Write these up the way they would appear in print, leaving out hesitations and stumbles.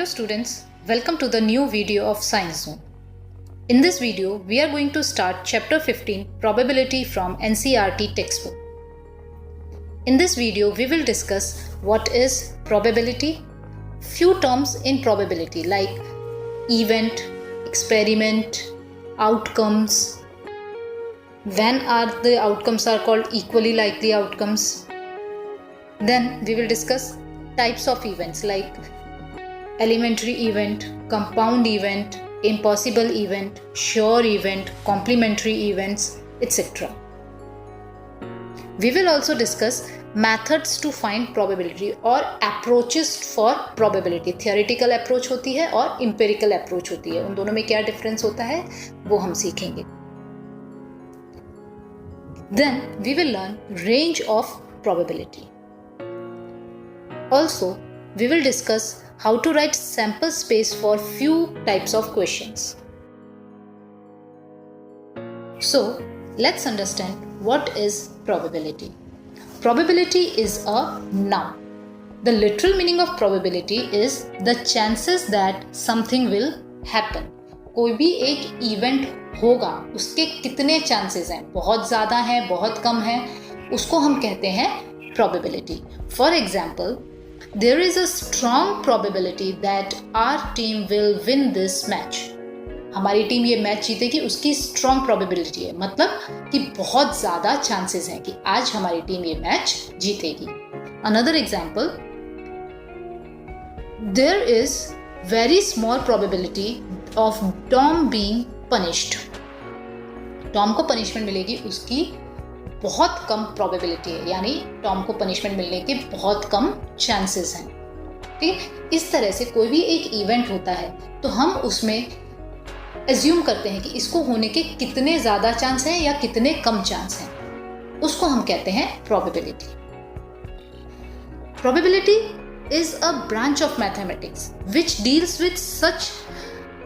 Hello students, welcome to the new video of Science Zone. In this video, we are going to start chapter 15 Probability from NCERT textbook. In this video, we will discuss what is probability, few terms in probability like event, experiment, outcomes, when are the outcomes are called equally likely outcomes. Then we will discuss types of events like elementary event, compound event, impossible event, sure event, complementary events, etc. We will also discuss methods to find probability और approaches for probability. Theoretical approach होती है और empirical approach होती है. उन दोनों में क्या difference होता है वो हम सीखेंगे. Then we will learn range of probability. Also, we will discuss how to write sample space for few types of questions. So, let's understand what is probability. Probability is a noun. The literal meaning of probability is the chances that something will happen. कोई भी एक event होगा, उसके कितने chances हैं, बहुत ज़्यादा हैं, बहुत कम हैं, उसको हम कहते हैं probability. For example, there is a strong probability that our team will win this match. हमारी टीम ये मैच जीतेगी, उसकी strong probability है, मतलब कि बहुत ज़्यादा chances हैं कि आज हमारी टीम ये मैच जीतेगी. Another example, there is very small probability of Tom being punished. Tom को punishment मिलेगी, उसकी बहुत कम प्रोबेबिलिटी है, यानी टॉम को पनिशमेंट मिलने के बहुत कम चांसेस हैं. ठीक है, इस तरह से कोई भी एक इवेंट होता है तो हम उसमें एज्यूम करते हैं कि इसको होने के कितने ज़्यादा चांस हैं या कितने कम चांस हैं, उसको हम कहते हैं probability. Probability is a branch of mathematics which deals with such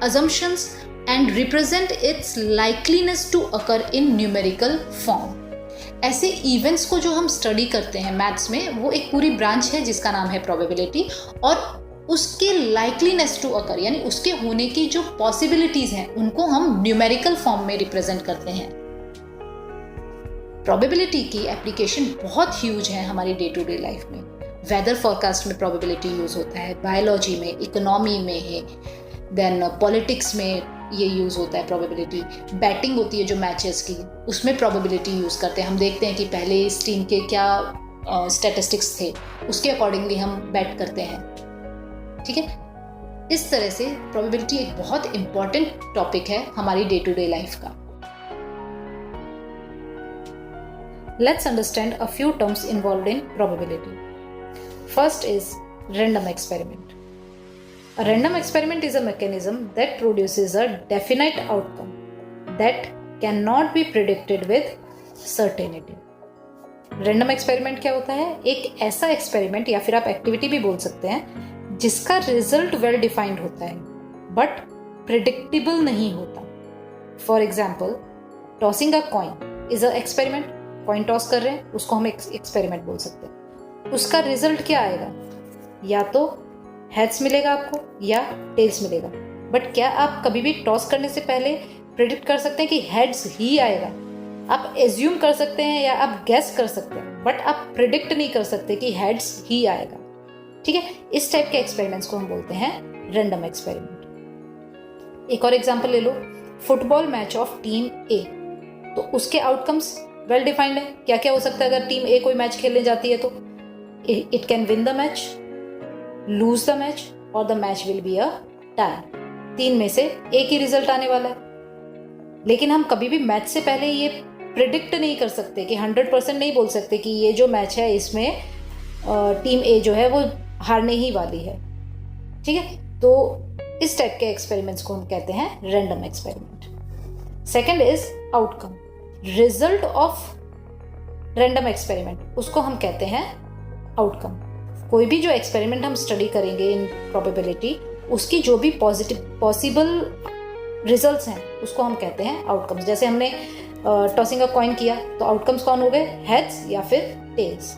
assumptions and represent its likeliness to occur in numerical form. ऐसे इवेंट्स को जो हम स्टडी करते हैं मैथ्स में, वो एक पूरी ब्रांच है जिसका नाम है प्रोबेबिलिटी, और उसके लाइकलीनेस टू अकर यानी उसके होने की जो पॉसिबिलिटीज हैं उनको हम न्यूमेरिकल फॉर्म में रिप्रेजेंट करते हैं. प्रोबेबिलिटी की एप्लीकेशन बहुत ह्यूज है हमारी डे टू डे लाइफ में. वेदर फोरकास्ट में प्रोबेबिलिटी यूज होता है, बायोलॉजी में, इकोनॉमी में है, देन पॉलिटिक्स में ये यूज़ होता है प्रोबेबिलिटी. बैटिंग होती है जो मैचेस की, उसमें प्रोबेबिलिटी यूज़ करते हैं. हम देखते हैं कि पहले इस टीम के क्या स्टैटिस्टिक्स थे, उसके अकॉर्डिंगली हम बैट करते हैं. ठीक है, इस तरह से प्रोबेबिलिटी एक बहुत इंपॉर्टेंट टॉपिक है हमारी डे टू डे लाइफ का. Let's understand a few terms involved in probability. First is random experiment. A random experiment is a mechanism that produces a definite outcome that cannot be predicted with certainty. Random experiment क्या होता है? एक ऐसा experiment या फिर आप activity भी बोल सकते हैं जिसका रिजल्ट वेल डिफाइंड होता है बट प्रिडिक्टेबल नहीं होता. For example, tossing a coin is a experiment. Coin toss कर रहे हैं, उसको हम एक्सपेरिमेंट बोल सकते हैं. उसका रिजल्ट क्या आएगा? या तो हेड्स मिलेगा आपको या टेल्स मिलेगा. बट क्या आप कभी भी टॉस करने से पहले प्रेडिक्ट कर सकते हैं कि हेड्स ही आएगा? आप एज्यूम कर सकते हैं या आप गेस कर सकते हैं, बट आप प्रेडिक्ट नहीं कर सकते कि हेड्स ही आएगा. ठीक है, इस टाइप के एक्सपेरिमेंट्स को हम बोलते हैं रैंडम एक्सपेरिमेंट. एक और एग्जांपल ले लो, फुटबॉल मैच ऑफ टीम ए. तो उसके आउटकम्स वेल डिफाइंड है. क्या क्या हो सकता है अगर टीम ए कोई मैच खेलने जाती है? तो it can win the match, lose the match और the match will be a tie. 3 में से एक ही रिजल्ट आने वाला है. लेकिन हम कभी भी मैच से पहले ये प्रिडिक्ट नहीं कर सकते कि 100% नहीं बोल सकते कि ये जो मैच है इसमें टीम ए जो है वो हारने ही वाली है. ठीक है, तो इस टाइप के एक्सपेरिमेंट्स को हम कहते हैं random experiment. Second is outcome. Result of random experiment, उसको हम कहते हैं आउटकम. कोई भी जो एक्सपेरिमेंट हम स्टडी करेंगे इन प्रोबेबिलिटी, उसकी जो भी पॉसिबल रिजल्ट्स हैं उसको हम कहते हैं आउटकम्स. जैसे हमने टॉसिंग अ कॉइन किया तो आउटकम्स कौन हो गए? हेड्स या फिर टेल्स.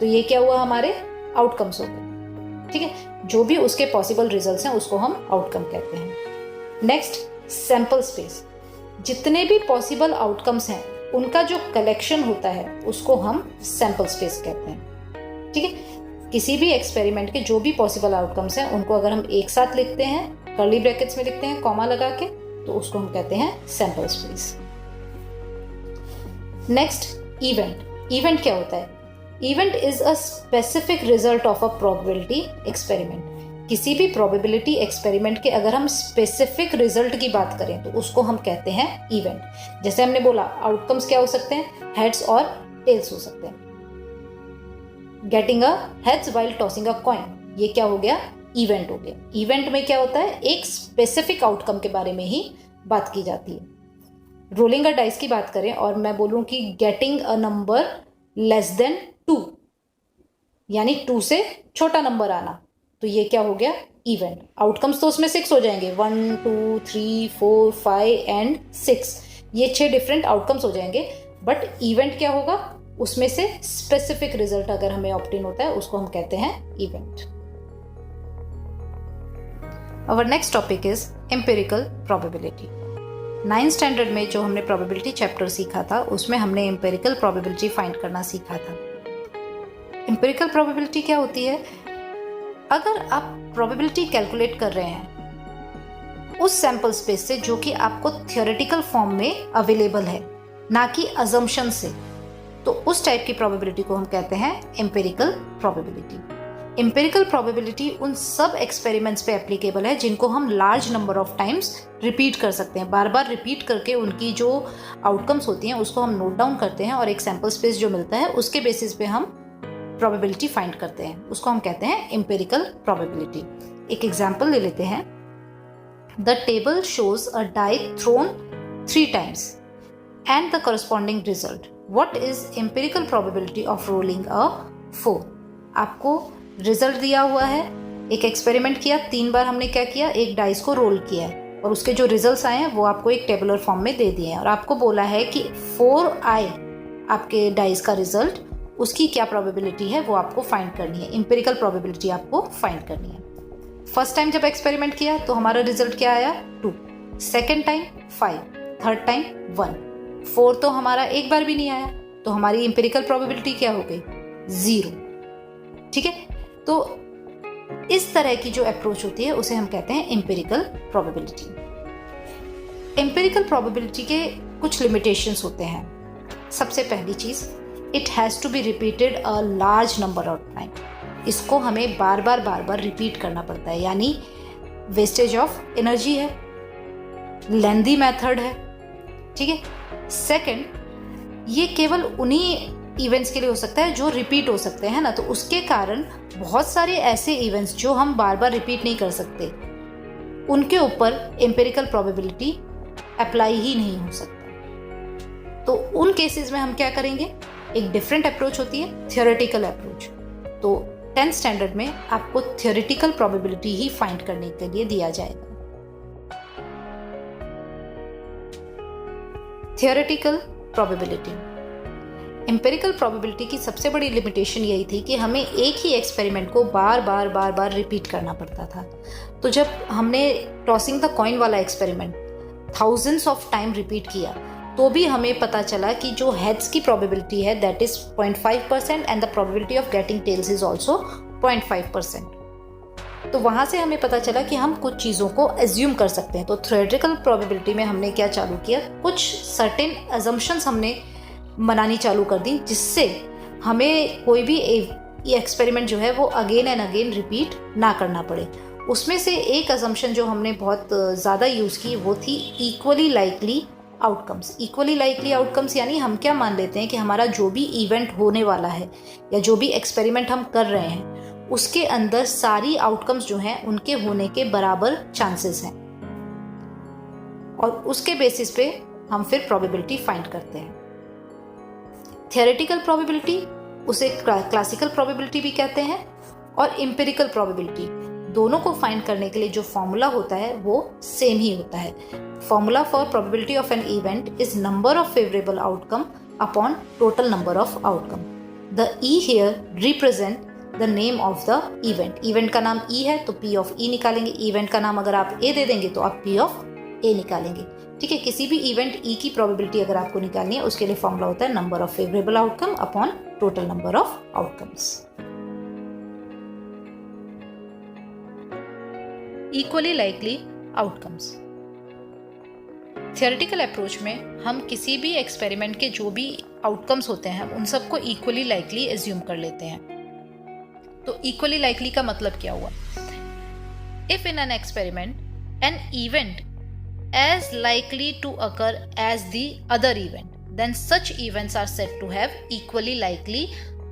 तो ये क्या हुआ? हमारे आउटकम्स हो गए. ठीक है, जो भी उसके पॉसिबल रिजल्ट्स हैं उसको हम आउटकम कहते हैं। Next, sample space. जितने भी पॉसिबल आउटकम्स हैं उनका जो कलेक्शन होता है उसको हम सैंपल स्पेस कहते हैं। ठीक है, किसी भी एक्सपेरिमेंट के जो भी पॉसिबल आउटकम्स हैं उनको अगर हम एक साथ लिखते हैं, कर्ली ब्रैकेट्स में लिखते हैं कॉमा लगा के, तो उसको हम कहते हैं sample space. Next, event. Event क्या होता है? Event is a specific result of a probability experiment. किसी भी प्रोबेबिलिटी एक्सपेरिमेंट के अगर हम स्पेसिफिक रिजल्ट की बात करें तो उसको हम कहते हैं इवेंट। जैसे हमने बोला आउटकम्स क्या हो सकते हैं, हेड्स और टेल्स हो सकते हैं। Getting a heads while tossing a coin, ये क्या हो गया? इवेंट हो गया। इवेंट में क्या होता है? एक स्पेसिफिक आउटकम के बारे में ही बात की जाती है। रोलिंग अ डाइस की बात करें और मैं बोलूं कि getting a number less then 2, यानी 2 से छोटा नंबर आना, तो ये क्या हो गया? इवेंट। आउटकम्स तो उसमें 6 हो जाएंगे, 1 2 3 4 5 एंड 6, ये 6 डिफरेंट आउटकम्स हो जाएंगे। बट इवेंट क्या होगा? उसमें से स्पेसिफिक रिजल्ट अगर हमें ऑब्टेन होता है उसको हम कहते हैं event. Our next topic is empirical probability. 9th standard में जो हमने प्रोबेबिलिटी चैप्टर सीखा था उसमें हमने एम्पिरिकल प्रोबेबिलिटी फाइंड करना सीखा था। एम्पिरिकल प्रोबेबिलिटी क्या होती है? अगर आप प्रोबेबिलिटी कैलकुलेट कर रहे हैं उस सैंपल स्पेस से जो कि आपको थियोरेटिकल फॉर्म में अवेलेबल है, ना कि अजम्पशन से, तो उस टाइप की प्रोबेबिलिटी को हम कहते हैं एम्पिरिकल प्रोबेबिलिटी। एम्पिरिकल प्रोबेबिलिटी उन सब एक्सपेरिमेंट्स पे एप्लीकेबल है जिनको हम large number of times repeat कर सकते हैं। बार बार रिपीट करके उनकी जो आउटकम्स होती हैं उसको हम नोट डाउन करते हैं और एक सैंपल स्पेस जो मिलता है उसके बेसिस पे हम प्रोबेबिलिटी फाइंड करते हैं, उसको हम कहते हैं एम्पिरिकल प्रोबेबिलिटी। एक एग्जांपल ले लेते हैं। The table shows a die thrown 3 times and the corresponding result. What is empirical probability of rolling a 4? आपको रिजल्ट दिया हुआ है, एक एक्सपेरिमेंट किया, 3 बार हमने क्या किया? एक डाइस को रोल किया है और उसके जो रिजल्ट्स आए हैं वो आपको एक टेबुलर फॉर्म में दे दिए हैं और आपको बोला है कि 4 आए आपके डाइस का रिजल्ट, उसकी क्या प्रोबेबिलिटी है वो आपको फाइंड करनी है। एम्पिरिकल प्रोबेबिलिटी आपको फाइंड करनी है। फर्स्ट टाइम जब एक्सपेरिमेंट किया तो हमारा रिजल्ट क्या आया? 2, सेकेंड टाइम 5, थर्ड टाइम 1, 4 तो हमारा एक बार भी नहीं आया, तो हमारी एम्पिरिकल प्रोबेबिलिटी क्या हो गई? 0। ठीक है, तो इस तरह की जो अप्रोच होती है उसे हम कहते हैं एम्पिरिकल प्रोबेबिलिटी। एम्पिरिकल प्रोबेबिलिटी के कुछ लिमिटेशंस होते हैं। सबसे पहली चीज, it has to be repeated a large number of time. इसको हमें बार बार रिपीट करना पड़ता है, यानी वेस्टेज ऑफ एनर्जी है, लेंदी मेथड है। ठीक है। सेकंड, ये केवल उन्हीं इवेंट्स के लिए हो सकता है जो रिपीट हो सकते हैं ना, तो उसके कारण बहुत सारे ऐसे इवेंट्स जो हम बार बार रिपीट नहीं कर सकते उनके ऊपर एम्पिरिकल प्रोबेबिलिटी अप्लाई ही नहीं हो सकता। तो उन केसेस में हम क्या करेंगे? एक डिफरेंट अप्रोच होती है, थियोरेटिकल अप्रोच। तो 10th स्टैंडर्ड में आपको थियोरेटिकल प्रोबेबिलिटी ही फाइंड करने के लिए दिया जाएगा। Theoretical probability. एम्पिरिकल प्रोबेबिलिटी की सबसे बड़ी लिमिटेशन यही थी कि हमें एक ही एक्सपेरिमेंट को बार बार रिपीट करना पड़ता था। तो जब हमने टॉसिंग द कॉइन वाला experiment thousands of time repeat किया तो भी हमें पता चला कि जो हेड्स की प्रोबेबिलिटी है that is 0.5% and the probability of getting tails is also 0.5%। तो वहां से हमें पता चला कि हम कुछ चीज़ों को एज्यूम कर सकते हैं। तो थ्योरेटिकल प्रोबेबिलिटी में हमने क्या चालू किया? कुछ सर्टेन अजम्पशंस हमने बनानी चालू कर दी जिससे हमें कोई भी एक्सपेरिमेंट जो है वो अगेन एंड अगेन रिपीट ना करना पड़े। उसमें से एक अजम्पशन जो हमने बहुत ज़्यादा यूज़ की वो थी equally likely outcomes. Equally likely outcomes यानी हम क्या मान लेते हैं कि हमारा जो भी इवेंट होने वाला है या जो भी एक्सपेरिमेंट हम कर रहे हैं उसके अंदर सारी आउटकम्स जो हैं उनके होने के बराबर चांसेस हैं और उसके बेसिस पे हम फिर प्रोबेबिलिटी फाइंड करते हैं। थियोरेटिकल प्रोबेबिलिटी उसे क्लासिकल प्रोबेबिलिटी भी कहते हैं और एम्पिरिकल प्रोबेबिलिटी, दोनों को फाइंड करने के लिए जो फॉर्मूला होता है वो सेम ही होता है। Formula for probability of an event is number of favourable outcome upon total number of outcome. The E here represent the name of the event. Event का नाम ई है तो P ऑफ E निकालेंगे। इवेंट का नाम अगर आप A दे देंगे तो आप P ऑफ A निकालेंगे। ठीक है, किसी भी इवेंट E की प्रोबेबिलिटी अगर आपको निकालनी है उसके लिए फॉर्मूला होता है number of favourable outcome upon total number of outcomes. Equally likely outcomes. Theoretical approach में हम किसी भी एक्सपेरिमेंट के जो भी आउटकम्स होते हैं उन सबको इक्वली लाइकली एज्यूम कर लेते हैं। तो इक्वली लाइकली का मतलब क्या हुआ? If in an experiment an event as likely to occur as the other event then such events are said to have equally likely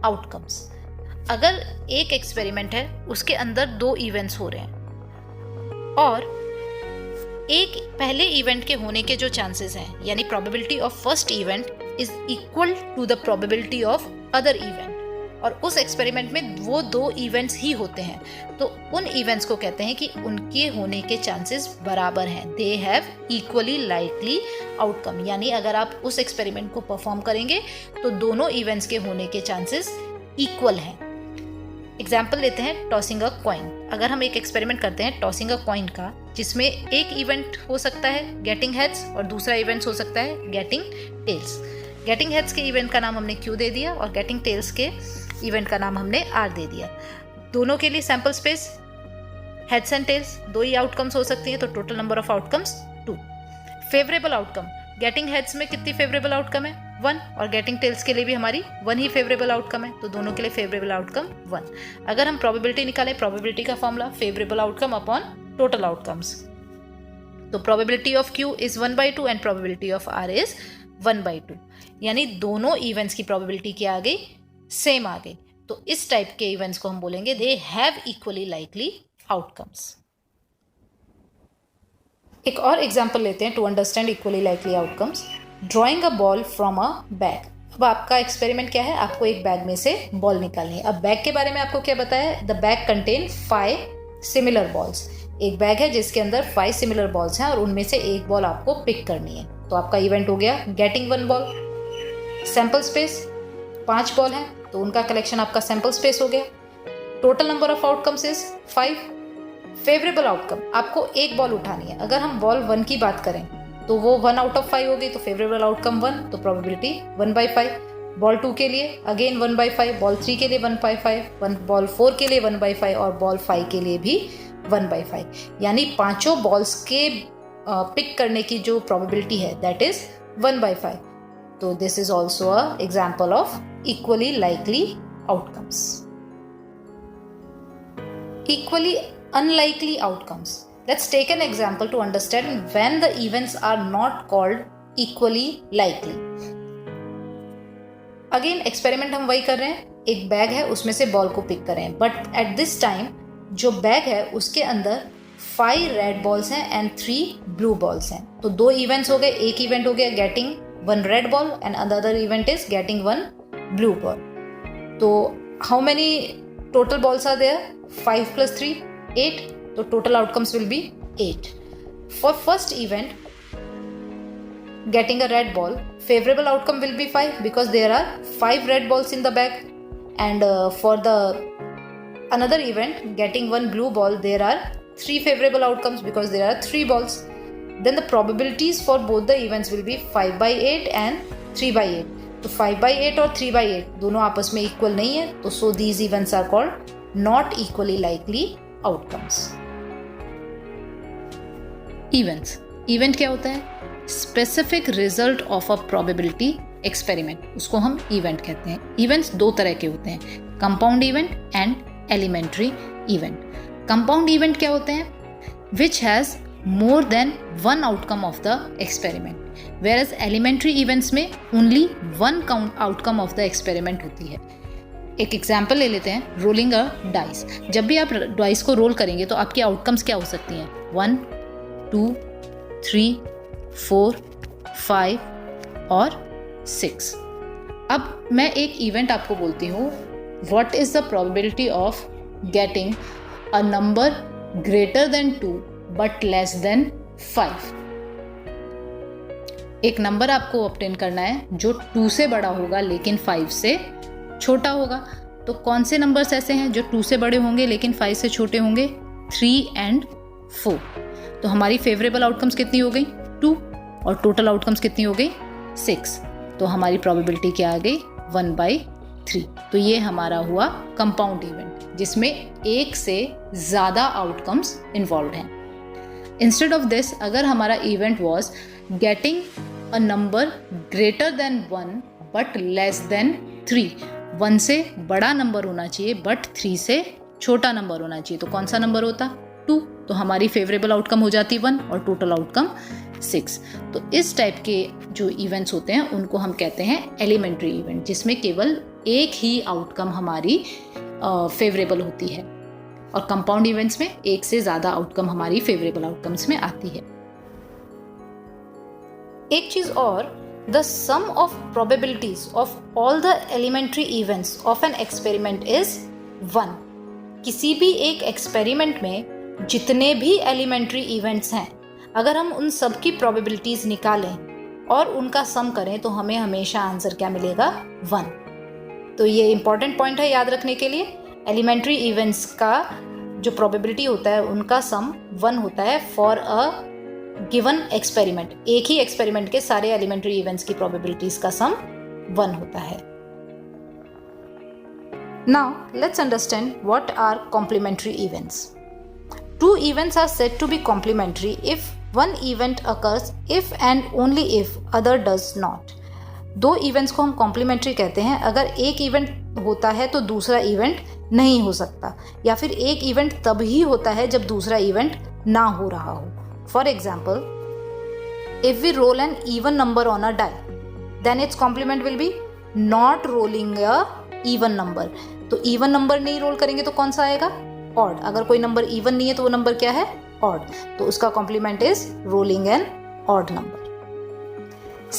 outcomes. अगर एक एक्सपेरिमेंट है उसके अंदर 2 इवेंट्स हो रहे हैं और एक पहले इवेंट के होने के जो चांसेस हैं यानी probability of first event is equal to the probability of other event, और उस एक्सपेरिमेंट में वो 2 इवेंट्स ही होते हैं तो उन इवेंट्स को कहते हैं कि उनके होने के चांसेस बराबर हैं। दे हैव इक्वली लाइकली आउटकम, यानी अगर आप उस एक्सपेरिमेंट को परफॉर्म करेंगे तो दोनों इवेंट्स के होने के चांसेस इक्वल हैं। एग्जाम्पल लेते हैं टॉसिंग अ कॉइन। अगर हम एक एक्सपेरिमेंट करते हैं टॉसिंग अ कॉइन का, जिसमें एक इवेंट हो सकता है गेटिंग हेड्स और दूसरा इवेंट हो सकता है गेटिंग टेल्स। गेटिंग हेड्स के इवेंट का नाम हमने Q दे दिया और गेटिंग टेल्स के इवेंट का नाम हमने R दे दिया। दोनों के लिए sample space heads and tails 2 ही आउटकम्स हो सकती हैं तो total number of outcomes 2। Favourable outcome, getting heads में कितनी फेवरेबल आउटकम है 1 और गेटिंग टेल्स के लिए भी हमारी 1 ही फेवरेबल आउटकम है तो दोनों के लिए फेवरेबल आउटकम 1। अगर हम प्रोबेबिलिटी निकालें, प्रोबेबिलिटी का formula favourable outcome upon total outcomes, तो probability of Q is 1/2 and probability of R is 1/2, यानी दोनों इवेंट्स की प्रोबेबिलिटी क्या आ गई, सेम आ गई। तो इस टाइप के इवेंट्स को हम बोलेंगे they have equally likely outcomes. एक और एग्जांपल लेते हैं to understand equally likely outcomes. Drawing a ball from a bag. अब आपका एक्सपेरिमेंट क्या है, आपको एक बैग में से बॉल निकालनी है। अब बैग के बारे में आपको क्या बताया है, the bag contain 5 similar balls. एक बैग है जिसके अंदर 5 सिमिलर बॉल्स हैं और उनमें से एक बॉल आपको पिक करनी है। तो आपका इवेंट हो गया getting 1 ball. Sample space 5 ball हैं तो उनका कलेक्शन आपका सैंपल स्पेस हो गया। Total number of outcomes is 5। Favourable outcome, आपको एक बॉल उठानी है। अगर हम बॉल 1 की बात करें तो वो 1 आउट ऑफ 5 हो गई तो फेवरेबल आउटकम 1, तो प्रोबेबिलिटी 1/5। बॉल 2 के लिए अगेन 1/5, बॉल 3 के लिए 1/5, बॉल 4 के लिए 1/5 और बॉल 5 के लिए भी 1/5, यानी 5 बॉल्स के पिक करने की जो प्रोबेबिलिटी है दैट इज 1/5। तो this is also a example of equally likely outcomes. Equally unlikely outcomes. Let's take an example to understand when the events are not called equally likely. Again experiment हम वही कर रहे हैं, एक bag है उसमें से बॉल को पिक कर रहे हैं, बट एट दिस टाइम जो बैग है उसके अंदर 5 रेड बॉल्स हैं एंड 3 ब्लू बॉल्स हैं। तो 2 इवेंट्स हो गए, एक इवेंट हो गया getting 1 red ball and another event is getting 1 blue ball. तो how many total balls are there, 5 + 3 8, so total outcomes will be 8. For first event getting a red ball, favorable outcome will be 5 because there are 5 red balls in the bag, and for the another event getting 1 blue ball there are 3 favorable outcomes because there are 3 balls. Then the probabilities for both the events will be 5/8 and 3/8. तो 5/8 और 3/8 दोनों आपस में equal नहीं है, तो so these events are called not equally likely outcomes. Events, event क्या होता है, specific result of a probability experiment, उसको हम इवेंट कहते हैं। इवेंट्स 2 तरह के होते हैं, compound event and elementary event. Compound event क्या होते हैं, which has more than 1 outcome of the experiment, whereas elementary events में only 1 outcome of the experiment होती है। एक एग्जाम्पल ले लेते हैं, रोलिंग अ डाइस। जब भी आप डाइस को रोल करेंगे तो आपकी आउटकम्स क्या हो सकती हैं, 1 2 3 4 5 और 6। अब मैं एक इवेंट आपको बोलती हूँ, what is the probability of getting a number greater than 2 but less than 5। एक नंबर आपको ऑब्टेन करना है जो 2 से बड़ा होगा लेकिन 5 से छोटा होगा। तो कौन से नंबर्स ऐसे हैं जो 2 से बड़े होंगे लेकिन 5 से छोटे होंगे? 3 एंड 4। तो हमारी फेवरेबल आउटकम्स कितनी हो गई? 2, और टोटल आउटकम्स कितनी हो गई? 6। तो हमारी प्रोबेबिलिटी क्या आ गई? 1/3। तो ये हमारा हुआ कंपाउंड इवेंट जिसमें एक से ज़्यादा आउटकम्स इन्वॉल्व हैं। इंस्टेड ऑफ दिस, अगर हमारा event was getting a number greater then 1 but less then 3, 1 से बड़ा नंबर होना चाहिए बट 3 से छोटा नंबर होना चाहिए, तो कौन सा नंबर होता? 2। तो हमारी फेवरेबल आउटकम हो जाती 1 और टोटल आउटकम 6। तो इस टाइप के जो इवेंट्स होते हैं उनको हम कहते हैं एलिमेंट्री इवेंट, जिसमें केवल एक ही आउटकम हमारी फेवरेबल होती है, और कंपाउंड इवेंट्स में एक से ज़्यादा आउटकम हमारी फेवरेबल आउटकम्स में आती है। एक चीज़ और, the sum of probabilities of all the elementary events of an experiment is 1। किसी भी एक एक्सपेरिमेंट में जितने भी एलिमेंट्री इवेंट्स हैं, अगर हम उन सब की प्रोबेबिलिटीज निकालें और उनका सम करें तो हमें हमेशा आंसर क्या मिलेगा? 1। तो ये इंपॉर्टेंट पॉइंट है याद रखने के लिए। एलिमेंट्री इवेंट्स का जो प्रोबेबिलिटी होता है उनका सम 1 होता है फॉर अ गिवन एक्सपेरिमेंट। एक ही एक्सपेरिमेंट के सारे एलिमेंट्री इवेंट्स की प्रोबेबिलिटीज का सम 1 होता है। Now let's understand what are complementary events. 2 events are said to be complementary if one event occurs if and only if other does not। 2 events को हम complementary कहते हैं अगर एक इवेंट होता है तो दूसरा इवेंट नहीं हो सकता, या फिर एक इवेंट तभी होता है जब दूसरा इवेंट ना हो रहा हो। For example, if we roll an even number on a die, then its complement will be not rolling a even number। तो even number नहीं रोल करेंगे तो कौन सा आएगा? Odd। अगर कोई नंबर even नहीं है तो वो नंबर क्या है? Odd। तो उसका complement is rolling an odd number।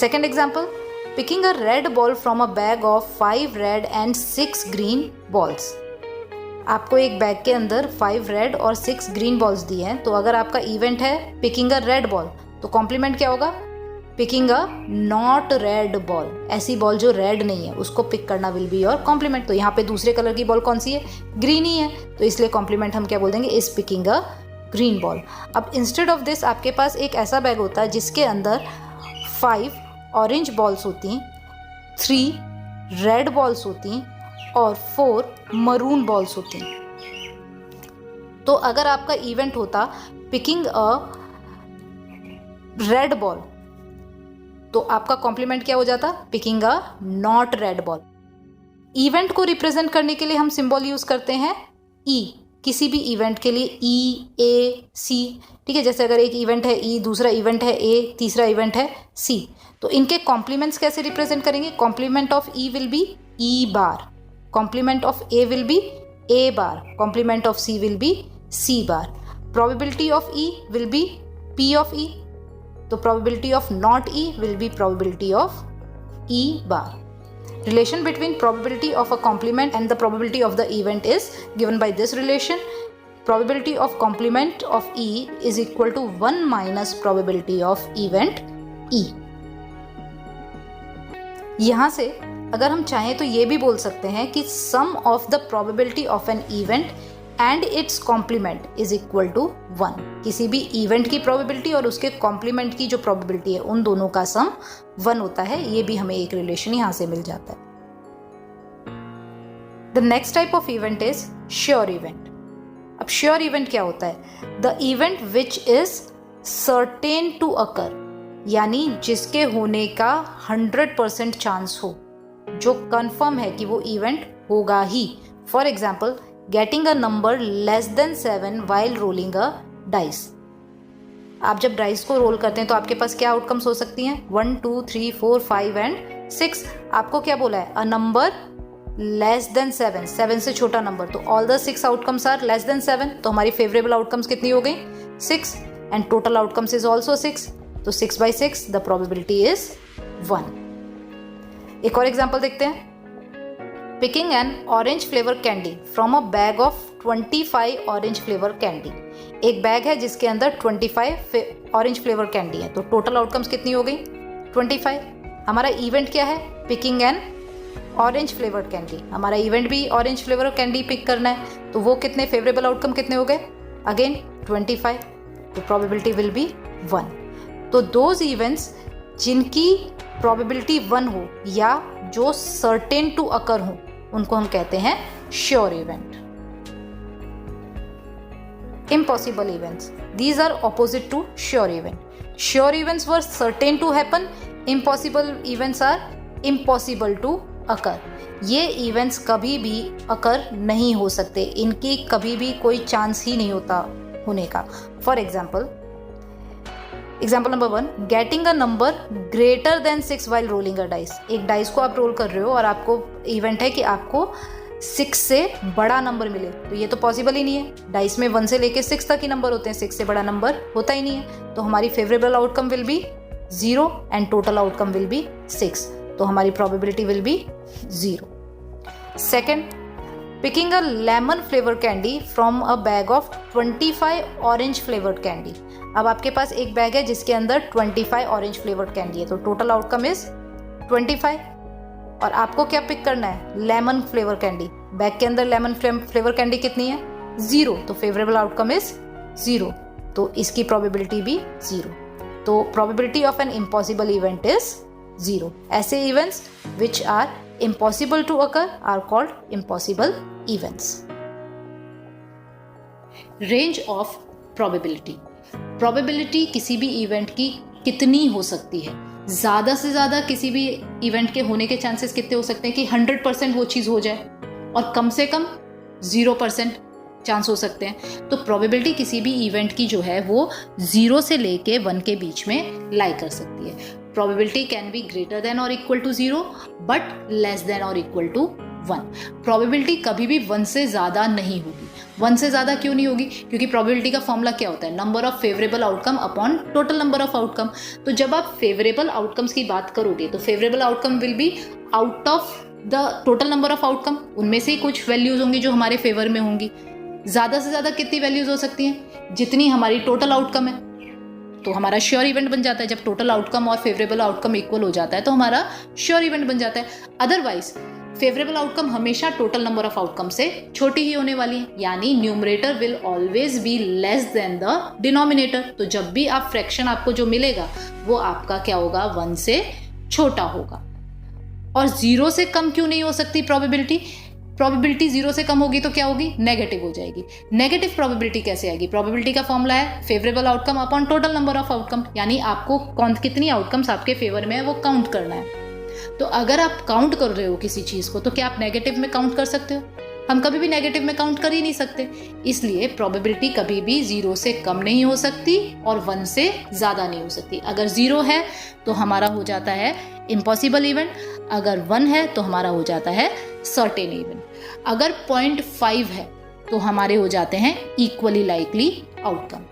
Second example, picking a red ball from a bag of 5 red and 6 green balls। आपको एक बैग के अंदर 5 रेड और 6 ग्रीन बॉल्स दिए हैं, तो अगर आपका इवेंट है पिकिंग अ रेड बॉल तो कॉम्प्लीमेंट क्या होगा? Picking a not red ball. ऐसी बॉल जो रेड नहीं है उसको पिक करना विल बी योर कॉम्प्लीमेंट। तो यहाँ पे दूसरे कलर की बॉल कौन सी है? ग्रीन ही है, तो इसलिए कॉम्प्लीमेंट हम क्या बोल देंगे? Is picking a green ball. अब इंस्टेड ऑफ दिस आपके पास एक ऐसा बैग होता है जिसके अंदर 5 ऑरेंज बॉल्स होती, 3 रेड बॉल्स होती और 4 मरून बॉल्स होती। तो अगर आपका इवेंट होता पिकिंग अ रेड बॉल तो आपका कॉम्प्लीमेंट क्या हो जाता? Picking a not red ball. Event को रिप्रेजेंट करने के लिए हम सिंबल यूज करते हैं ई। किसी भी इवेंट के लिए ई, ए, सी, ठीक है। जैसे अगर एक इवेंट है ई, दूसरा इवेंट है ए, तीसरा इवेंट है सी, तो इनके कॉम्प्लीमेंट्स कैसे रिप्रेजेंट करेंगे? Complement of E will be E bar, complement of A will be A bar, complement of C will be C bar, probability of E will be P of E, तो probability of not E will be probability of E bar। Relation between probability of a complement and the probability of the event is given by this relation। Probability of complement of E is equal to 1 minus probability of event E। यहाँ से अगर हम चाहें तो ये भी बोल सकते हैं कि sum of the probability of an event and its complement is equal to 1। किसी भी इवेंट की प्रोबेबिलिटी और उसके कॉम्प्लीमेंट की जो प्रोबेबिलिटी है उन दोनों का सम 1 होता है। ये भी हमें एक रिलेशन यहां से मिल जाता है। The next type of event is sure event. अब श्योर इवेंट क्या होता है? The event which is certain to occur, यानी जिसके होने का 100% चांस हो, जो कंफर्म है कि वो इवेंट होगा ही। For example, getting a number less than 7 while rolling a dice. आप जब डाइस को रोल करते हैं तो आपके पास क्या आउटकम्स हो सकती हैं? 1, 2, 3, 4, 5 एंड 6। आपको क्या बोला है? अ नंबर लेस देन 7, 7 से छोटा नंबर। तो all the 6 outcomes are less than 7, तो हमारी फेवरेबल आउटकम्स कितनी हो गई? 6, and total outcomes is also 6, तो 6/6 द प्रोबेबिलिटी इज 1। एक और एग्जाम्पल देखते हैं। Picking N orange flavour candy from a bag of 25 orange flavour candy. एक बैग है जिसके अंदर 25 ऑरेंज फ्लेवर कैंडी है, तो टोटल आउटकम्स कितनी हो गई? 25। हमारा इवेंट क्या है? Picking N orange flavoured candy, हमारा इवेंट भी ऑरेंज फ्लेवर कैंडी पिक करना है, तो वो कितने फेवरेबल आउटकम कितने हो गए, अगेन 25, तो प्रोबेबिलिटी विल बी 1। तो दोज इवेंट्स जिनकी प्रोबेबिलिटी 1 हो या जो सर्टेन टू अकर हो उनको हम कहते हैं sure event. Impossible events, these are opposite to sure event. Sure events were certain to happen, impossible events are impossible to occur. ये events कभी भी occur नहीं हो सकते, इनकी कभी भी कोई चांस ही नहीं होता होने का। For example number 1, getting a number greater than 6 while rolling a dice. एक डाइस को आप रोल कर रहे हो और आपको इवेंट है कि आपको 6 से बड़ा नंबर मिले, तो ये तो पॉसिबल ही नहीं है। डाइस में 1 से लेके 6 तक ही नंबर होते हैं, 6 से बड़ा नंबर होता ही नहीं है, तो हमारी favourable outcome will be 0 and total outcome will be 6, तो हमारी probability will be 0। Second, picking a lemon flavour candy from a bag of 25 orange flavoured candy. अब आपके पास एक बैग है जिसके अंदर 25 ऑरेंज फ्लेवर्ड कैंडी है, तो टोटल आउटकम इज 25, और आपको क्या पिक करना है, लेमन फ्लेवर कैंडी। बैग के अंदर लेमन फ्लेवर कैंडी कितनी है, 0, तो फेवरेबल आउटकम इज 0, तो इसकी प्रोबेबिलिटी भी 0, तो probability of an impossible event is 0। ऐसे events which are impossible to occur are called impossible events. Range of probability, probability किसी भी इवेंट की कितनी हो सकती है, ज़्यादा से ज़्यादा किसी भी इवेंट के होने के चांसेस कितने हो सकते हैं कि 100% वो चीज़ हो जाए, और कम से कम 0% चांस हो सकते हैं। तो प्रोबेबिलिटी किसी भी इवेंट की जो है वो 0 से लेके 1 के बीच में लाई कर सकती है। Probability can be greater than और equal to 0 but less than और इक्वल टू 1। प्रोबेबिलिटी कभी भी 1 से ज़्यादा नहीं होगी। 1 से ज़्यादा क्यों नहीं होगी, क्योंकि प्रोबेबिलिटी का फॉर्मूला क्या होता है, number of favourable outcome upon total number of outcome. तो जब आप फेवरेबल आउटकम्स की बात करोगे तो favourable outcome will be out of the total number of outcome, उनमें से कुछ वैल्यूज होंगी जो हमारे फेवर में होंगी। ज़्यादा से ज़्यादा कितनी वैल्यूज हो सकती हैं, जितनी हमारी टोटल आउटकम है, तो हमारा श्योर इवेंट बन जाता है। जब टोटल आउटकम और फेवरेबल आउटकम इक्वल हो जाता है तो हमारा श्योर इवेंट बन जाता है। अदरवाइज फेवरेबल आउटकम हमेशा टोटल नंबर ऑफ आउटकम से छोटी ही होने वाली है, यानी numerator will always be less than the denominator. तो जब भी आप फ्रैक्शन आपको जो मिलेगा वो आपका क्या होगा, 1 से छोटा होगा। और 0 से कम क्यों नहीं हो सकती प्रोबेबिलिटी, प्रोबेबिलिटी 0 से कम होगी तो क्या होगी, नेगेटिव हो जाएगी। नेगेटिव प्रोबेबिलिटी कैसे आएगी, प्रोबेबिलिटी का फॉर्मूला है favourable outcome upon total number of outcome, यानी आपको कितनी आउटकम्स आपके फेवर में है वो काउंट करना है। तो अगर आप काउंट कर रहे हो किसी चीज़ को तो क्या आप नेगेटिव में काउंट कर सकते हो, हम कभी भी नेगेटिव में काउंट कर ही नहीं सकते। इसलिए प्रोबेबिलिटी कभी भी 0 से कम नहीं हो सकती और 1 से ज़्यादा नहीं हो सकती। अगर 0 है तो हमारा हो जाता है इम्पॉसिबल इवेंट, अगर 1 है तो हमारा हो जाता है सर्टेन इवेंट, अगर 0.5 है तो हमारे हो जाते हैं इक्वली लाइकली आउटकम।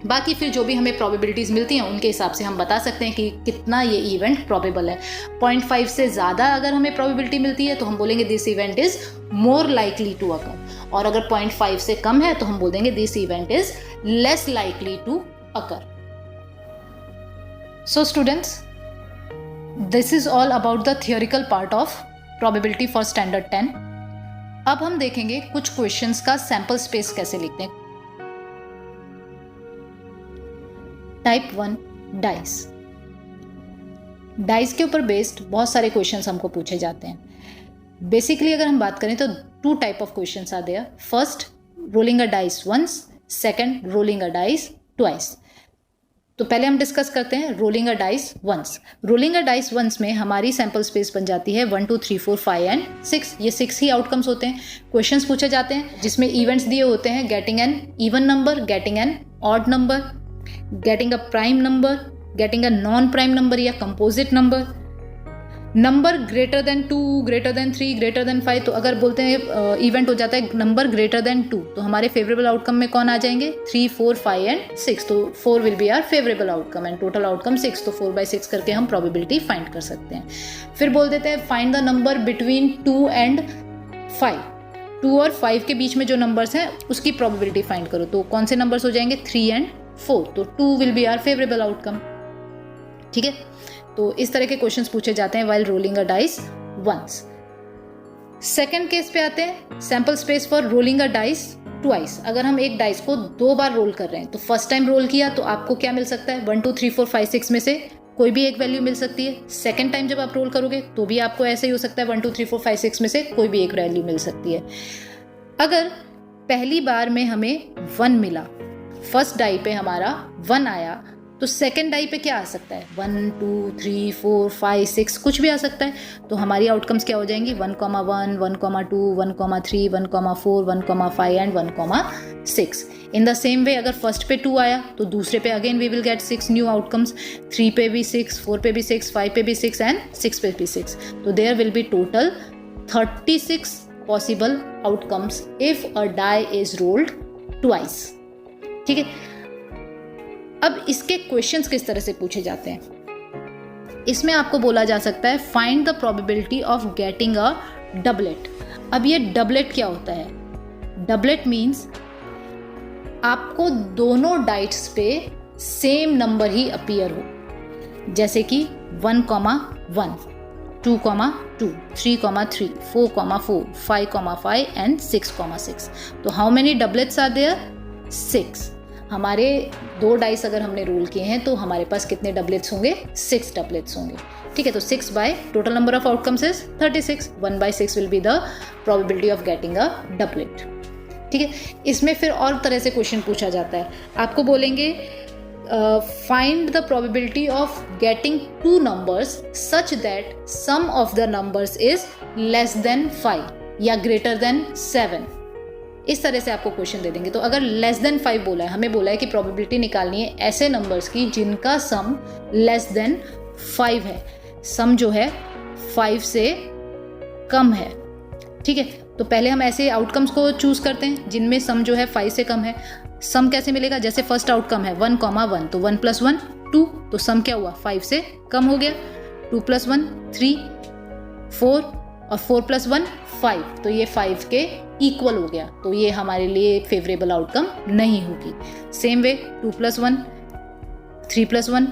बाकी फिर जो भी हमें प्रोबेबिलिटीज़ मिलती हैं उनके हिसाब से हम बता सकते हैं कि कितना ये इवेंट प्रोबेबल है। 0.5 से ज़्यादा अगर हमें प्रोबेबिलिटी मिलती है तो हम बोलेंगे this event is more likely to occur, और अगर 0.5 से कम है तो हम बोल देंगे this event is less likely to occur. So students, this is all about the theoretical part of probability for standard 10। अब हम देखेंगे कुछ क्वेश्चंस का सैंपल स्पेस कैसे लिखते हैं। टाइप 1 डाइस, डाइस के ऊपर बेस्ड बहुत सारे क्वेश्चंस हमको पूछे जाते हैं। बेसिकली अगर हम बात करें तो 2 type of questions are there. First, rolling a dice once, second, rolling a dice twice. तो पहले हम डिस्कस करते हैं rolling a dice once. Rolling a dice once में हमारी सैंपल स्पेस बन जाती है 1 2 3 4 5 एंड 6। ये 6 ही आउटकम्स होते हैं। क्वेश्चंस पूछे जाते हैं जिसमें इवेंट्स दिए होते हैं, getting an even number, getting an odd number, getting a prime number, getting a non prime number या composite number, number greater than 2, greater than 3, greater than 5। तो अगर बोलते हैं इवेंट हो जाता है नंबर ग्रेटर देन 2 तो हमारे फेवरेबल आउटकम में कौन आ जाएंगे, 3 4 5 एंड 6। तो 4 will be our favourable outcome and total outcome 6। तो 4/6 करके हम प्रोबेबिलिटी फाइंड कर सकते हैं। फिर बोल देते हैं find the number between 2 and 5। 2 और 5 के बीच में जो नंबर्स हैं उसकी प्रोबेबिलिटी फाइंड करो। तो कौन से नंबर्स हो जाएंगे, 3 एंड 4। तो 2 will be our favourable outcome. ठीक है, तो इस तरह के क्वेश्चंस पूछे जाते हैं while rolling a dice once. Second case पे आते हैं, sample space for rolling a dice twice. अगर हम एक डाइस को 2 बार रोल कर रहे हैं तो फर्स्ट टाइम रोल किया तो आपको क्या मिल सकता है, 1 2 3 4 5 6 में से कोई भी एक वैल्यू मिल सकती है। सेकेंड टाइम जब आप रोल करोगे तो भी आपको ऐसे ही हो सकता है, 1 2 3 4 5 6 में से कोई भी एक वैल्यू मिल सकती है। अगर पहली बार में हमें 1 मिला, फर्स्ट डाई पे हमारा 1 आया, तो सेकेंड डाई पे क्या आ सकता है, 1 2 3 4 5 6 कुछ भी आ सकता है। तो हमारी आउटकम्स क्या हो जाएंगी, 1, 1, 1, 2, 1, 3, 1, 4, 1, 5 and 1, 6। In the same way अगर फर्स्ट पे 2 आया तो दूसरे पे again we will get 6 new outcomes, 3 पे भी 6, 4 पे भी 6, 5 पे भी 6 एंड 6 पे भी 6। तो there will be total 36 possible outcomes if a die is rolled twice. ठीक है, अब इसके क्वेश्चंस किस तरह से पूछे जाते हैं। इसमें आपको बोला जा सकता है find the probability of getting a doublet. अब ये डबलेट क्या होता है, डबलेट मीन्स आपको दोनों डाइट्स पे सेम नंबर ही अपीयर हो, जैसे कि 1, 1, 2, 2, 3, 3, 4, 4, 5, 5 एंड 6, 6। तो how many doublets are there, 6। हमारे 2 डाइस अगर हमने रोल किए हैं तो हमारे पास कितने डबलेट्स होंगे, 6 डबलेट्स होंगे। ठीक है, तो 6 by total number of outcomes is 36, 1/6 will be the probability of getting a doublet. ठीक है, इसमें फिर और तरह से क्वेश्चन पूछा जाता है, आपको बोलेंगे find the probability of getting 2 numbers such that sum of the numbers is less than 5 या ग्रेटर देन 7। इस तरह से आपको क्वेश्चन दे देंगे। तो अगर लेस देन 5 बोला है, हमें बोला है कि प्रोबेबिलिटी निकालनी है ऐसे नंबर्स की जिनका सम लेस देन 5 है, सम जो है 5 से कम है। ठीक है, तो पहले हम ऐसे आउटकम्स को चूज करते हैं जिनमें सम जो है 5 से कम है। सम कैसे मिलेगा, जैसे फर्स्ट आउटकम है 1, 1, तो 1 + 1 2, तो सम क्या हुआ, 5 से कम हो गया। 2 + 1 3, 4 और 4 + 1 5, तो ये 5 के इक्वल हो गया, तो ये हमारे लिए फेवरेबल आउटकम नहीं होगी। Same way 2 + 1 3 + 1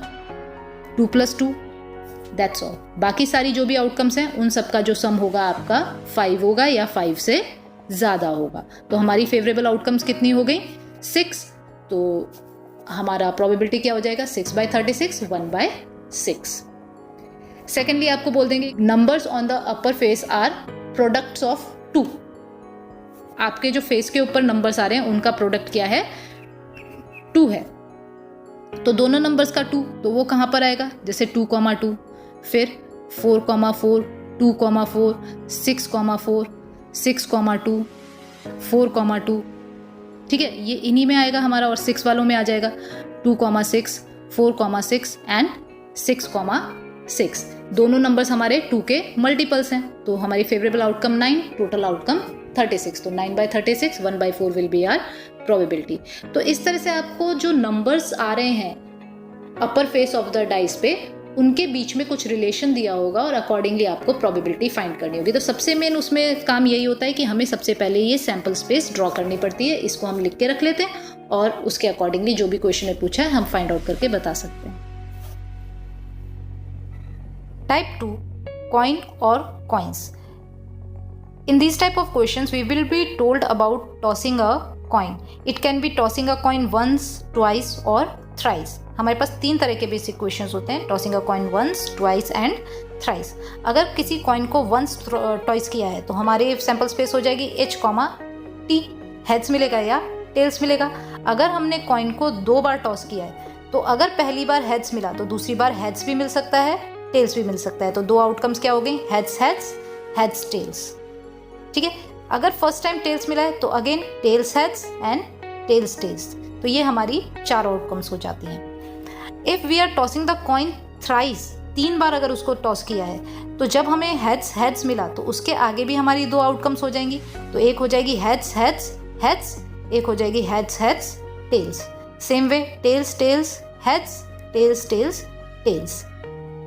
2 + 2, that's all. बाकी सारी जो भी आउटकम्स हैं उन सबका जो सम होगा आपका 5 होगा या 5 से ज़्यादा होगा। तो हमारी फेवरेबल आउटकम्स कितनी हो गई, 6। तो हमारा प्रोबेबिलिटी क्या हो जाएगा, 6/36, 1/6। सेकेंडली आपको बोल देंगे numbers on the upper face are products of 2। आपके जो फेस के ऊपर नंबर्स आ रहे हैं उनका प्रोडक्ट क्या है, 2 है। तो दोनों नंबर्स का 2, तो वो कहाँ पर आएगा, जैसे 2, 2, फिर 4, 4, 2, 4, 6, 4, 6, 2, 4, 2। ठीक है, ये इन्हीं में आएगा हमारा, और 6 वालों में आ जाएगा 2, 6, 4, 6 एंड 6, 6। दोनों नंबर्स हमारे 2 के मल्टीपल्स हैं, तो हमारी फेवरेबल आउटकम 9, टोटल आउटकम 36। तो 9/36, 1/4 विल बी आर प्रोबेबिलिटी। तो इस तरह से आपको जो नंबर्स आ रहे हैं अपर फेस ऑफ द डाइस पे, उनके बीच में कुछ रिलेशन दिया होगा और अकॉर्डिंगली आपको प्रोबेबिलिटी फाइंड करनी होगी। तो सबसे मेन उसमें काम यही होता है कि हमें सबसे पहले ये सैंपल स्पेस ड्रॉ करनी पड़ती है। इसको हम लिख के रख लेते हैं और उसके अकॉर्डिंगली जो भी क्वेश्चन में पूछा है हम फाइंड आउट करके बता सकते हैं। Type 2, coin or coins. In these type of questions, we will be told about tossing a coin. It can be tossing a coin once, twice or thrice. हमारे पास 3 तरह के बेसिक क्वेश्चंस होते हैं, tossing a coin once, twice and thrice. अगर किसी coin को once toys किया है तो हमारे सैंपल स्पेस हो जाएगी H, T, हेड्स मिलेगा या टेल्स मिलेगा। अगर हमने कॉइन को 2 बार टॉस किया है तो अगर पहली बार हेड्स मिला तो दूसरी बार हेड्स भी मिल सकता है, टेल्स भी मिल सकता है। तो 2 आउटकम्स क्या हो गई, हेड्स हेड्स, हेड्स टेल्स। ठीक है, अगर फर्स्ट टाइम टेल्स मिला है तो again tails heads and tails tails. तो ये हमारी 4 आउटकम्स हो जाती हैं। If we are tossing the coin thrice, 3 बार अगर उसको टॉस किया है तो जब हमें हेड्स हेड्स मिला तो उसके आगे भी हमारी 2 आउटकम्स हो जाएंगी। तो एक हो जाएगी हेड्स हेड्स हेड्स, एक हो जाएगी heads heads tails. Same way tails tails heads, tails tails tails.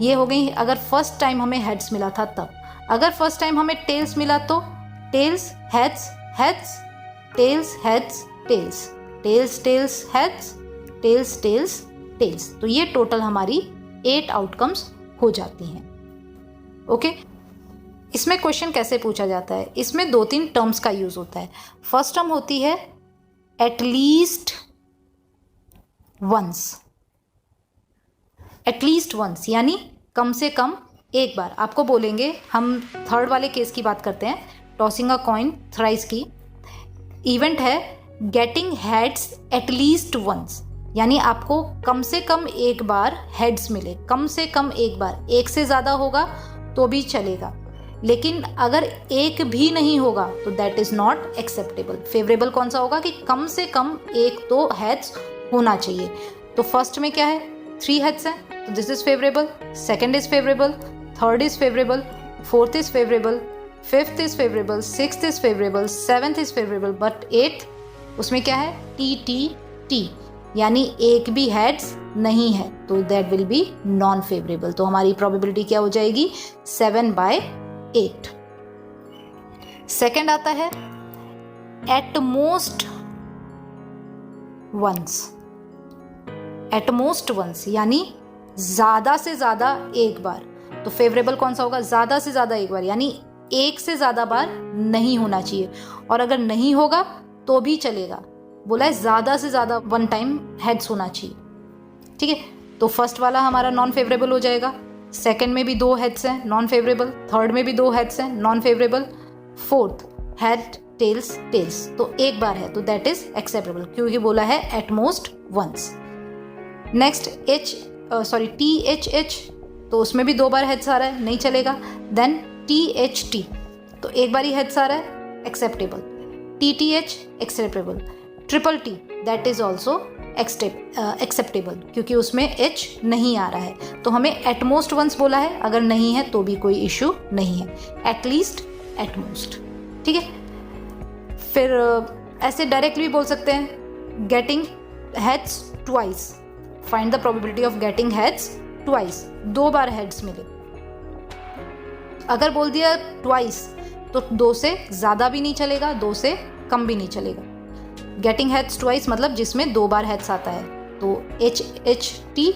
ये हो गई अगर फर्स्ट टाइम हमें हेड्स मिला था तब। अगर फर्स्ट टाइम हमें टेल्स मिला तो tails heads heads, tails heads tails, tails tails heads, tails tails tails. तो ये टोटल हमारी 8 आउटकम्स हो जाती हैं। ओके, इसमें क्वेश्चन कैसे पूछा जाता है, इसमें 2-3 टर्म्स का यूज होता है। फर्स्ट टर्म होती है एटलीस्ट वंस, एटलीस्ट वंस यानी कम से कम एक बार। आपको बोलेंगे, हम थर्ड वाले केस की बात करते हैं, टॉसिंग अ कॉइन थ्राइस की। इवेंट है गेटिंग हेड्स एटलीस्ट वंस, यानी आपको कम से कम एक बार हेड्स मिले, कम से कम एक बार। एक से ज़्यादा होगा तो भी चलेगा, लेकिन अगर एक भी नहीं होगा तो that is not acceptable. Favourable कौन सा होगा कि कम से कम एक तो हेड्स होना चाहिए। तो फर्स्ट में क्या है, 3 हेड्स हैं, तो this is favourable. Second is favourable, third is favourable, fourth is favourable, fifth is favourable, sixth is favourable, seventh is favourable, but eighth उसमें क्या है, टी, यानी एक भी हेड्स नहीं है, तो that will be non favourable. तो हमारी प्रोबेबिलिटी क्या हो जाएगी, 7/8। सेकेंड आता है at most once, at most once यानी ज्यादा से ज्यादा एक बार। तो फेवरेबल कौन सा होगा, ज्यादा से ज्यादा एक बार, यानी एक से ज्यादा बार नहीं होना चाहिए, और अगर नहीं होगा तो भी चलेगा। बोला है ज्यादा से ज्यादा 1 टाइम हेड्स होना चाहिए, ठीक है। तो फर्स्ट वाला हमारा नॉन फेवरेबल हो जाएगा। सेकंड में भी 2 हेड्स हैं, नॉन फेवरेबल। थर्ड में भी 2 हेड्स हैं, non favourable. Fourth head tails, तो एक बार है, तो दैट इज एक्सेप्टेबल, क्योंकि बोला है at most once. Next THH, तो उसमें भी 2 बार हेड्स आ रहा है, नहीं चलेगा। देन THT, तो एक बार ही हेड्स आ रहा है, acceptable. TTH acceptable. Triple T that is also acceptable, क्योंकि उसमें H नहीं आ रहा है। तो हमें एट मोस्ट वंस बोला है, अगर नहीं है तो भी कोई इश्यू नहीं है, एटलीस्ट, एट मोस्ट, ठीक है। फिर ऐसे डायरेक्टली भी बोल सकते हैं, getting heads twice, find the probability of getting heads twice, 2 bar heads मिले। अगर बोल दिया ट्वाइस तो 2 से ज़्यादा भी नहीं चलेगा, 2 से कम भी नहीं चलेगा। गेटिंग हेड्स ट्वाइस मतलब जिसमें 2 बार हेड्स आता है, तो HHT,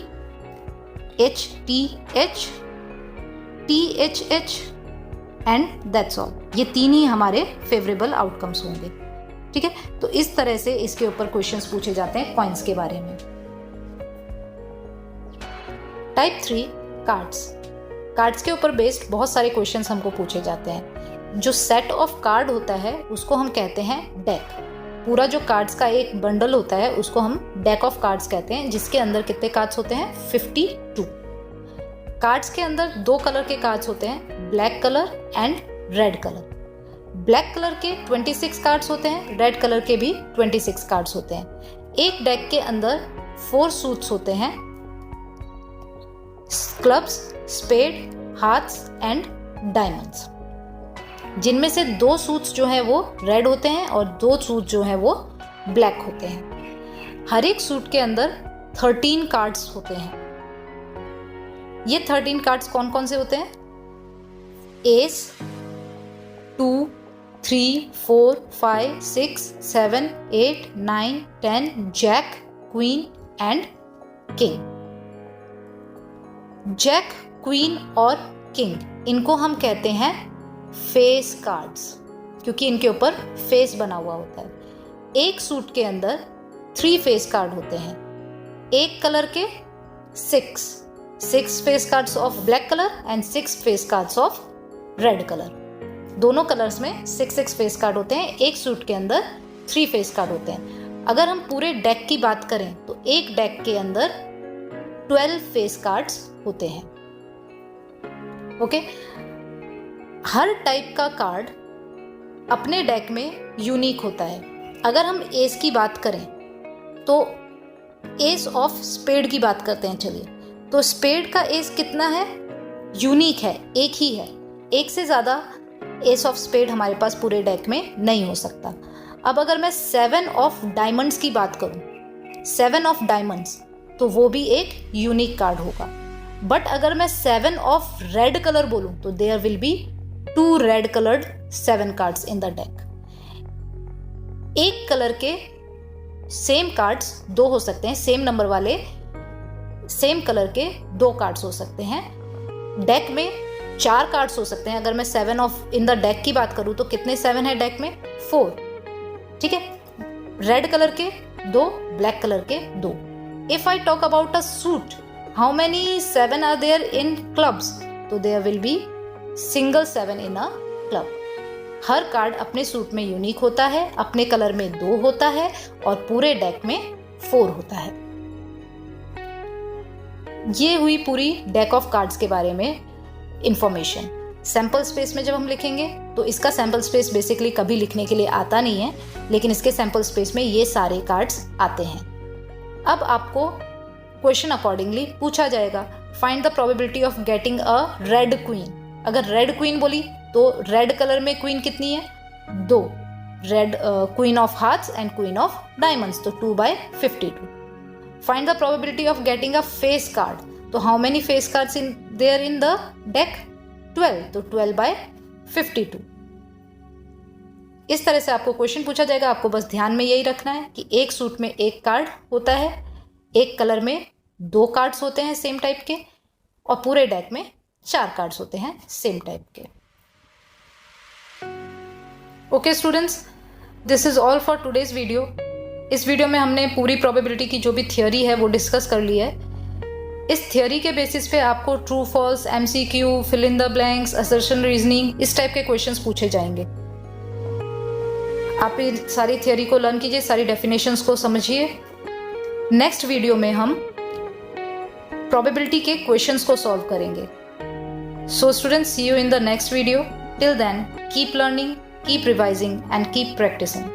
HTH, THH and that's all. ये 3 ही हमारे फेवरेबल आउटकम्स होंगे, ठीक है। तो इस तरह से इसके ऊपर क्वेश्चंस पूछे जाते हैं कॉइन्स के बारे में। टाइप 3 कार्ड्स के ऊपर बेस्ड बहुत सारे क्वेश्चंस हमको पूछे जाते हैं। जो सेट ऑफ कार्ड होता है उसको हम कहते हैं डेक। पूरा जो कार्ड्स का एक बंडल होता है उसको हम डेक ऑफ कार्ड्स कहते हैं, जिसके अंदर कितने कार्ड्स होते हैं, 52। कार्ड्स के अंदर 2 कलर के कार्ड्स होते हैं, black colour and red colour. Black colour के 26 कार्ड्स होते हैं, रेड कलर के भी 26 कार्ड्स होते हैं। एक डेक के अंदर 4 सूट्स होते हैं, clubs, spade, hearts and diamonds, जिनमें से 2 सूट्स जो हैं वो रेड होते हैं और 2 सूट जो हैं वो ब्लैक होते हैं। हर एक सूट के अंदर 13 कार्ड्स होते हैं। ये 13 कार्ड्स कौन कौन से होते हैं, ace, 2, 3, 4, 5, 6, 7, 8, 9, 10, jack, queen and king. Jack, queen और किंग, इनको हम कहते हैं फेस कार्ड्स, क्योंकि इनके ऊपर फेस बना हुआ होता है। एक सूट के अंदर 3 फेस कार्ड होते हैं, एक कलर के 6 face cards of black colour and 6 face cards of red colour. दोनों कलर्स में 6 फेस कार्ड होते हैं, एक सूट के अंदर 3 फेस कार्ड होते हैं। अगर हम पूरे डेक की बात करें तो एक डेक के अंदर 12 फेस कार्ड्स होते हैं, ओके। हर टाइप का कार्ड अपने डेक में यूनिक होता है। अगर हम एस की बात करें तो एस ऑफ स्पेड की बात करते हैं, चलिए। तो स्पेड का एस कितना है, यूनिक है, एक ही है, एक से ज़्यादा एस ऑफ स्पेड हमारे पास पूरे डेक में नहीं हो सकता। अब अगर मैं 7 ऑफ डायमंड्स की बात करूं, 7 ऑफ डायमंड्स, तो वो भी एक यूनिक कार्ड होगा। बट अगर मैं 7 ऑफ रेड कलर बोलूं तो there will be 2 red coloured 7 cards in the deck. एक कलर के सेम कार्ड्स 2 हो सकते हैं, सेम नंबर वाले सेम कलर के 2 कार्ड्स हो सकते हैं। डेक में 4 कार्ड्स हो सकते हैं। अगर मैं 7 ऑफ इन द डेक की बात करूँ तो कितने 7 है डेक में? 4। ठीक है, रेड कलर के 2, ब्लैक कलर के 2। If I talk about a suit, how many 7 are there in clubs? तो there will be single 7 in a club. हर कार्ड अपने सूट में यूनिक होता है, अपने कलर में 2 होता है और पूरे डेक में 4 होता है। ये हुई पूरी डेक ऑफ कार्ड्स के बारे में इंफॉर्मेशन। सैंपल स्पेस में जब हम लिखेंगे तो इसका सैंपल स्पेस बेसिकली कभी लिखने के लिए आता नहीं है, लेकिन इसके सैंपल स्पेस में ये सारे कार्ड्स आते हैं। अब आपको क्वेश्चन अकॉर्डिंगली पूछा जाएगा, find the probability of getting a red queen. अगर रेड क्वीन बोली तो रेड कलर में क्वीन कितनी है? 2, red queen of hearts and queen of diamonds, तो 2/52। Find the probability of getting a face card, तो how many face cards in there in the deck? 12, तो 12/52। इस तरह से आपको क्वेश्चन पूछा जाएगा। आपको बस ध्यान में यही रखना है कि एक सूट में एक कार्ड होता है, एक कलर में 2 कार्ड्स होते हैं सेम टाइप के, और पूरे डेक में 4 कार्ड्स होते हैं सेम टाइप के। Okay students, this is all for today's video. इस वीडियो में हमने पूरी प्रोबेबिलिटी की जो भी थियोरी है वो डिस्कस कर ली है। इस थियोरी के बेसिस पे आपको true false, MCQ, fill in the blanks, assertion reasoning, इस टाइप के क्वेश्चंस पूछे जाएंगे। आप ये सारी थियोरी को लर्न कीजिए, सारी डेफिनेशंस को समझिए। नेक्स्ट वीडियो में हम प्रोबेबिलिटी के क्वेश्चंस को सॉल्व करेंगे। So students, see you in the next video. Till then, keep learning, keep revising and keep practicing.